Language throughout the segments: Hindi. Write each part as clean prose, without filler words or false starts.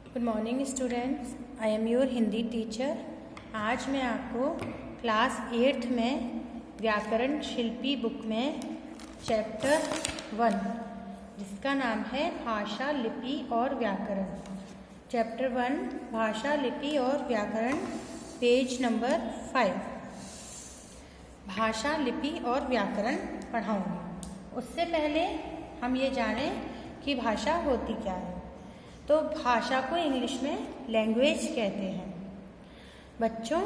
Good morning students, I am your Hindi teacher. आज मैं आपको क्लास 8th में व्याकरण शिल्पी बुक में चैप्टर 1 जिसका नाम है भाषा, लिपि और व्याकरण, चैप्टर 1 भाषा, लिपि और व्याकरण, पेज नंबर 5 भाषा, लिपि और व्याकरण पढ़ाऊँगी। उससे पहले हम ये जानें कि भाषा होती क्या है। तो भाषा को इंग्लिश में लैंग्वेज कहते हैं। बच्चों,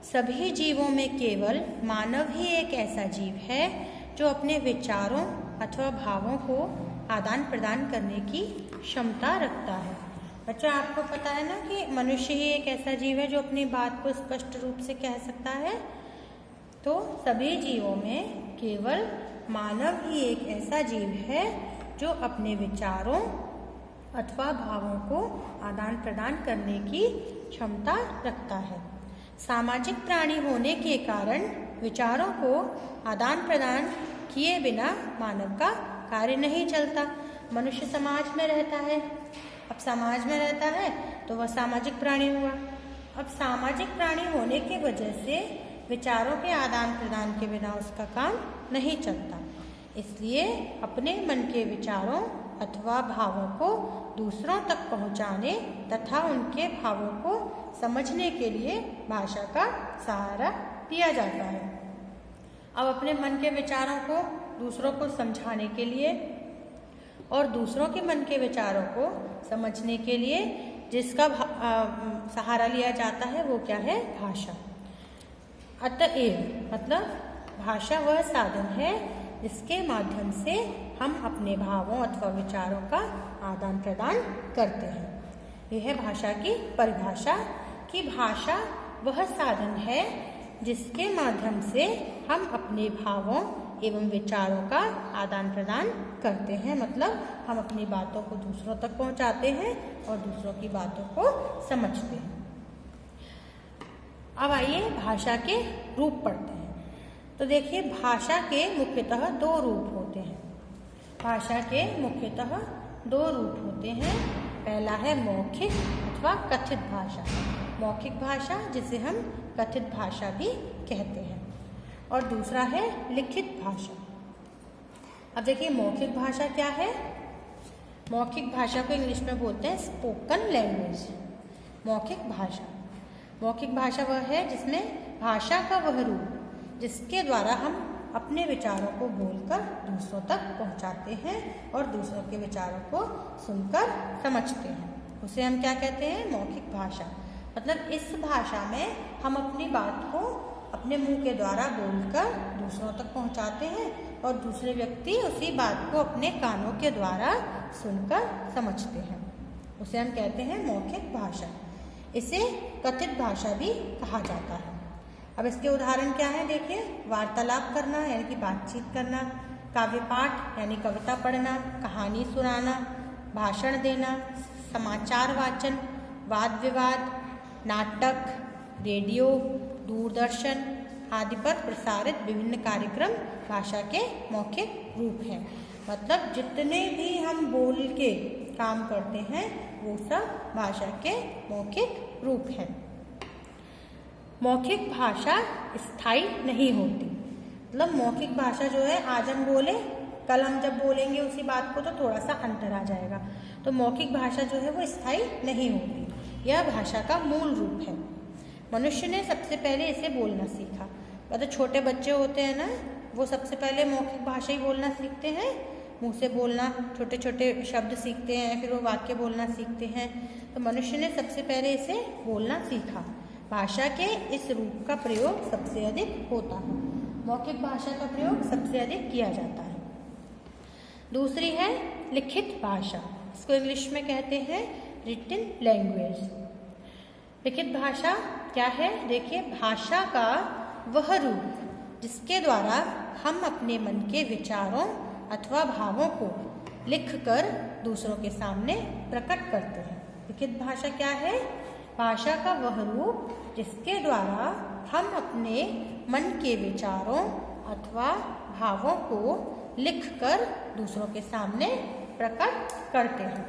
सभी जीवों में केवल मानव ही एक ऐसा जीव है जो अपने विचारों अथवा भावों को आदान प्रदान करने की क्षमता रखता है। बच्चों, आपको पता है ना कि मनुष्य ही एक ऐसा जीव है जो अपनी बात को स्पष्ट रूप से कह सकता है। तो सभी जीवों में केवल मानव ही एक ऐसा जीव है जो अपने विचारों अथवा भावों को आदान प्रदान करने की क्षमता रखता है। सामाजिक प्राणी होने के कारण विचारों को आदान प्रदान किए बिना मानव का कार्य नहीं चलता। मनुष्य समाज में रहता है। अब समाज में रहता है तो वह सामाजिक प्राणी हुआ। अब सामाजिक प्राणी होने की वजह से विचारों के आदान प्रदान के बिना उसका काम नहीं चलता। इसलिए अपने मन के विचारों अथवा भावों को दूसरों तक पहुंचाने तथा उनके भावों को समझने के लिए भाषा का सहारा दिया जाता है। अब अपने मन के विचारों को दूसरों को समझाने के लिए और दूसरों के मन के विचारों को समझने के लिए जिसका सहारा लिया जाता है वो क्या है? भाषा। अतएव मतलब भाषा वह साधन है जिसके माध्यम से हम अपने भावों अथवा विचारों का आदान प्रदान करते हैं। यह है भाषा की परिभाषा कि भाषा वह साधन है जिसके माध्यम से हम अपने भावों एवं विचारों का आदान प्रदान करते हैं। मतलब हम अपनी बातों को दूसरों तक पहुंचाते हैं और दूसरों की बातों को समझते हैं। अब आइए भाषा के रूप पढ़ते हैं। तो देखिए, भाषा के मुख्यतः दो रूप होते हैं। भाषा के मुख्यतः दो रूप होते हैं। पहला है मौखिक अथवा कथित भाषा। मौखिक भाषा जिसे हम कथित भाषा भी कहते हैं, और दूसरा है लिखित भाषा। अब देखिए, मौखिक भाषा क्या है? मौखिक भाषा को इंग्लिश में बोलते हैं स्पोकन लैंग्वेज। मौखिक भाषा, मौखिक भाषा वह है जिसमें भाषा का वह रूप जिसके द्वारा हम अपने विचारों को बोलकर दूसरों तक पहुंचाते हैं और दूसरों के विचारों को सुनकर समझते हैं, उसे हम क्या कहते हैं? मौखिक भाषा। मतलब इस भाषा में हम अपनी बात को अपने मुंह के द्वारा बोलकर दूसरों तक पहुंचाते हैं और दूसरे व्यक्ति उसी बात को अपने कानों के द्वारा सुनकर समझते हैं, उसे हम कहते हैं मौखिक भाषा। इसे कथित भाषा भी कहा जाता है। अब इसके उदाहरण क्या है? देखिए, वार्तालाप करना यानी कि बातचीत करना, काव्य पाठ यानी कविता पढ़ना, कहानी सुनाना, भाषण देना, समाचार वाचन, वाद विवाद, नाटक, रेडियो, दूरदर्शन आदि पर प्रसारित विभिन्न कार्यक्रम भाषा के मौखिक रूप हैं। मतलब जितने भी हम बोल के काम करते हैं वो सब भाषा के मौखिक रूप हैं। मौखिक भाषा स्थायी नहीं होती। मतलब मौखिक भाषा जो है, आज हम बोले कल हम जब बोलेंगे उसी बात को तो थोड़ा सा अंतर आ जाएगा। तो मौखिक भाषा जो है वो स्थायी नहीं होती। यह भाषा का मूल रूप है। मनुष्य ने सबसे पहले इसे बोलना सीखा। तो छोटे बच्चे होते हैं ना, वो सबसे पहले मौखिक भाषा ही बोलना सीखते हैं। मुँह से बोलना, छोटे छोटे शब्द सीखते हैं, फिर वो वाक्य बोलना सीखते हैं। तो मनुष्य ने सबसे पहले इसे बोलना सीखा। भाषा के इस रूप का प्रयोग सबसे अधिक होता है। मौखिक भाषा का प्रयोग सबसे अधिक किया जाता है। दूसरी है लिखित भाषा। इसको इंग्लिश में कहते हैं रिटन लैंग्वेज। लिखित भाषा क्या है? देखिए, भाषा का वह रूप जिसके द्वारा हम अपने मन के विचारों अथवा भावों को लिखकर दूसरों के सामने प्रकट करते हैं। लिखित भाषा क्या है? भाषा का वह रूप जिसके द्वारा हम अपने मन के विचारों अथवा भावों को लिखकर दूसरों के सामने प्रकट करते हैं।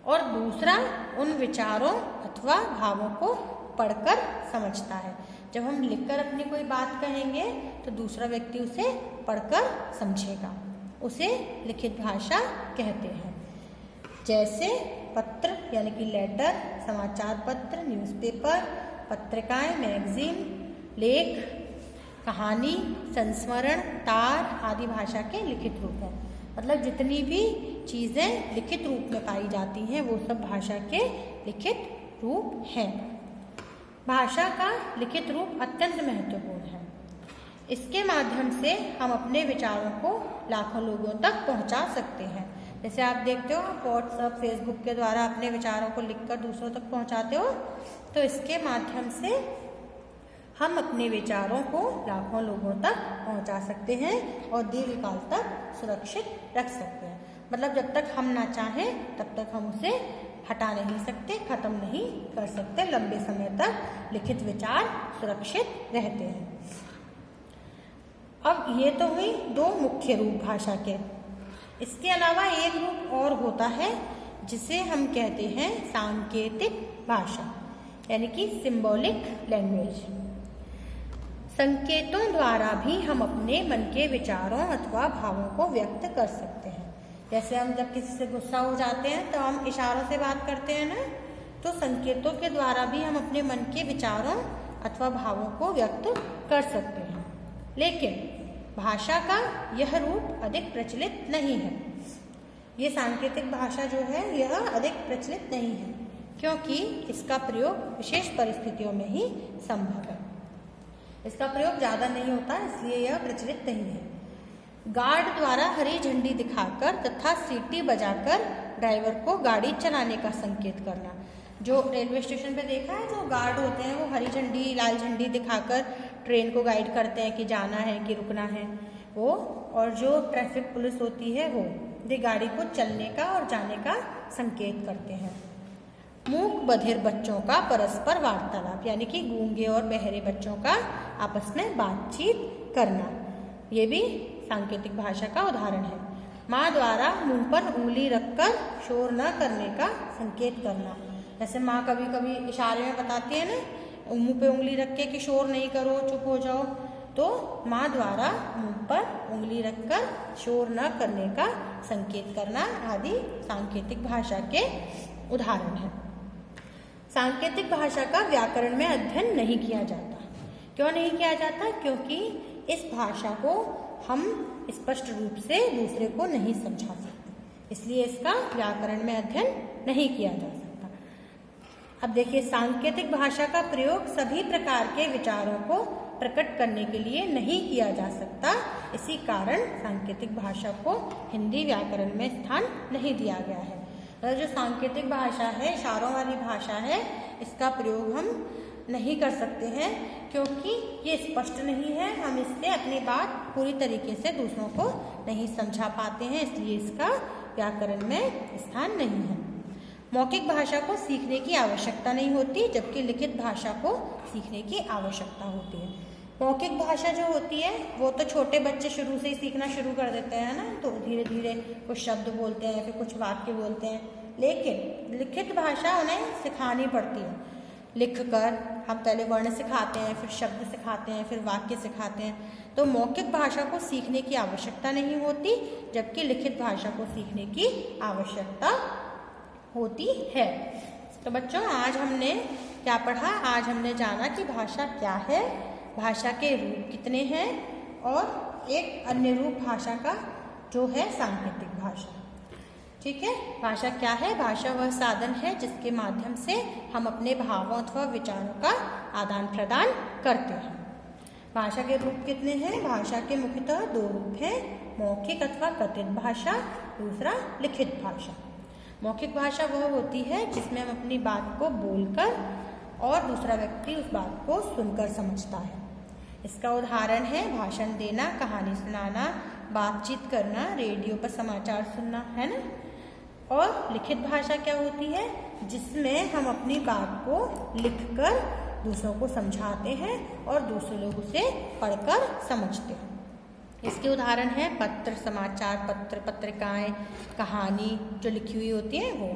और दूसरा उन विचारों अथवा भावों को पढ़कर समझता है। जब हम लिखकर अपनी कोई बात कहेंगे तो दूसरा व्यक्ति उसे पढ़कर समझेगा, उसे लिखित भाषा कहते हैं। जैसे पत्र यानी कि लेटर, समाचार पत्र, न्यूज़पेपर, पत्रिकाएं, मैगजीन, लेख, कहानी, संस्मरण, तार आदि भाषा के लिखित रूप हैं। मतलब जितनी भी चीज़ें लिखित रूप में पाई जाती हैं वो सब भाषा के लिखित रूप हैं। भाषा का लिखित रूप अत्यंत महत्वपूर्ण है। इसके माध्यम से हम अपने विचारों को लाखों लोगों तक पहुंचा सकते हैं। जैसे आप देखते हो, आप व्हाट्सएप, फेसबुक के द्वारा अपने विचारों को लिखकर दूसरों तक पहुंचाते हो, तो इसके माध्यम से हम अपने विचारों को लाखों लोगों तक पहुंचा सकते हैं और दीर्घकाल तक सुरक्षित रख सकते हैं। मतलब जब तक हम ना चाहें तब तक हम उसे हटा नहीं सकते, खत्म नहीं कर सकते। लंबे समय तक लिखित विचार सुरक्षित रहते हैं। अब ये तो हुई दो मुख्य रूप भाषा के। इसके अलावा एक रूप और होता है जिसे हम कहते हैं सांकेतिक भाषा, यानी कि सिंबॉलिक लैंग्वेज। संकेतों द्वारा भी हम अपने मन के विचारों अथवा भावों को व्यक्त कर सकते हैं। जैसे हम जब किसी से गुस्सा हो जाते हैं तो हम इशारों से बात करते हैं ना, तो संकेतों के द्वारा भी हम अपने मन के विचारों अथवा भावों को व्यक्त कर सकते हैं। लेकिन भाषा का यह रूप अधिक प्रचलित नहीं है। ये सांकेतिक भाषा जो है यह अधिक प्रचलित नहीं है, क्योंकि इसका प्रयोग विशेष परिस्थितियों में ही संभव है। इसका प्रयोग ज़्यादा नहीं होता, इसलिए यह प्रचलित नहीं है। गार्ड द्वारा हरी झंडी दिखाकर तथा सीटी बजाकर ड्राइवर को गाड़ी चलाने का संकेत करना। जो रेलवे स्टेशन पे देखा है, जो गार्ड होते हैं वो हरी झंडी, लाल झंडी दिखाकर ट्रेन को गाइड करते हैं कि जाना है कि रुकना है वो, और जो ट्रैफिक पुलिस होती है वो गाड़ी को चलने का और जाने का संकेत करते हैं। मूक बधिर बच्चों का परस्पर वार्तालाप, यानी कि गूंगे और बहरे बच्चों का आपस में बातचीत करना, ये भी सांकेतिक भाषा का उदाहरण है। माँ द्वारा मुंह पर उंगली रखकर शोर न करने का संकेत करना। जैसे माँ कभी कभी इशारे में बताती है ना, मुंह पे उंगली रख के कि शोर नहीं करो, चुप हो जाओ, तो माँ द्वारा मुंह पर उंगली रखकर शोर न करने का संकेत करना आदि सांकेतिक भाषा के उदाहरण हैं। सांकेतिक भाषा का व्याकरण में अध्ययन नहीं किया जाता। क्यों नहीं किया जाता? क्योंकि इस भाषा को हम स्पष्ट रूप से दूसरे को नहीं समझा सकते, इसलिए इसका व्याकरण में अध्ययन नहीं किया जा सकता। अब देखिए, सांकेतिक भाषा का प्रयोग सभी प्रकार के विचारों को प्रकट करने के लिए नहीं किया जा सकता। इसी कारण सांकेतिक भाषा को हिंदी व्याकरण में स्थान नहीं दिया गया है। जो सांकेतिक भाषा है, इशारों वाली भाषा है, इसका प्रयोग हम नहीं कर सकते हैं क्योंकि ये स्पष्ट नहीं है। हम इससे अपनी बात पूरी तरीके से दूसरों को नहीं समझा पाते हैं, इसलिए इसका व्याकरण में स्थान नहीं है। मौखिक भाषा को सीखने की आवश्यकता नहीं होती, जबकि लिखित भाषा को सीखने की आवश्यकता होती है। मौखिक भाषा जो होती है वो तो छोटे बच्चे शुरू से ही सीखना शुरू कर देते हैं ना, तो धीरे धीरे कुछ शब्द बोलते हैं, फिर कुछ वाक्य बोलते हैं। लेकिन लिखित भाषा उन्हें सिखानी पड़ती है। लिखकर हम पहले वर्ण सिखाते हैं, फिर शब्द सिखाते हैं, फिर वाक्य सिखाते हैं। तो मौखिक भाषा को सीखने की आवश्यकता नहीं होती, जबकि लिखित भाषा को सीखने की आवश्यकता होती है। तो बच्चों, आज हमने क्या पढ़ा? आज हमने जाना कि भाषा क्या है, भाषा के रूप कितने हैं, और एक अन्य रूप भाषा का जो है सांकेतिक भाषा। ठीक है, भाषा क्या है? भाषा वह साधन है जिसके माध्यम से हम अपने भावों अथवा विचारों का आदान प्रदान करते हैं। भाषा के रूप कितने हैं? भाषा के मुख्यतः दो रूप हैं, मौखिक अथवा कथित भाषा, दूसरा लिखित भाषा। मौखिक भाषा वह होती है जिसमें हम अपनी बात को बोलकर और दूसरा व्यक्ति उस बात को सुनकर समझता है। इसका उदाहरण है भाषण देना, कहानी सुनाना, बातचीत करना, रेडियो पर समाचार सुनना, है ना। और लिखित भाषा क्या होती है? जिसमें हम अपनी बात को लिखकर दूसरों को समझाते हैं और दूसरे लोग उसे पढ़कर समझते हैं। इसके उदाहरण हैं पत्र, समाचार पत्र, पत्रिकाएं, कहानी जो लिखी हुई होती है वो।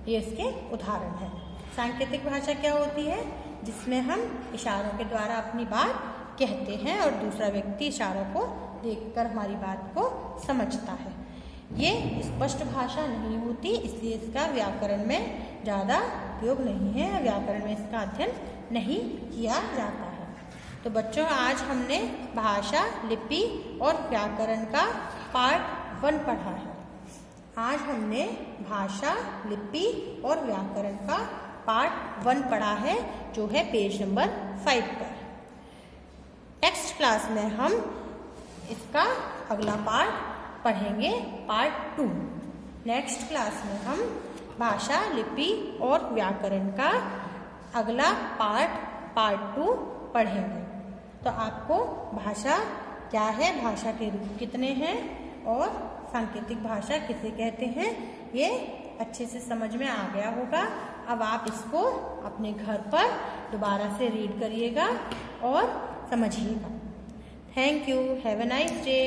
ये इसके उदाहरण है। सांकेतिक भाषा क्या होती है? जिसमें हम इशारों के द्वारा अपनी बात कहते हैं और दूसरा व्यक्ति इशारों को देखकर हमारी बात को समझता है। ये स्पष्ट भाषा नहीं होती, इसलिए इसका व्याकरण में ज़्यादा उपयोग नहीं है, व्याकरण में इसका अध्ययन नहीं किया जाता है। तो बच्चों, आज हमने भाषा, लिपि और व्याकरण का पार्ट 1 पढ़ा है। आज हमने भाषा, लिपि और व्याकरण का पार्ट 1 पढ़ा है, जो है पेज नंबर 5 पर। नेक्स्ट क्लास में हम इसका अगला पार्ट पढ़ेंगे, पार्ट 2। नेक्स्ट क्लास में हम भाषा, लिपि और व्याकरण का अगला पार्ट 2 पढ़ेंगे। तो आपको भाषा क्या है, भाषा के रूप कितने हैं और सांकेतिक भाषा किसे कहते हैं, ये अच्छे से समझ में आ गया होगा। अब आप इसको अपने घर पर दोबारा से रीड करिएगा और समझिएगा। Thank you. Have a nice day.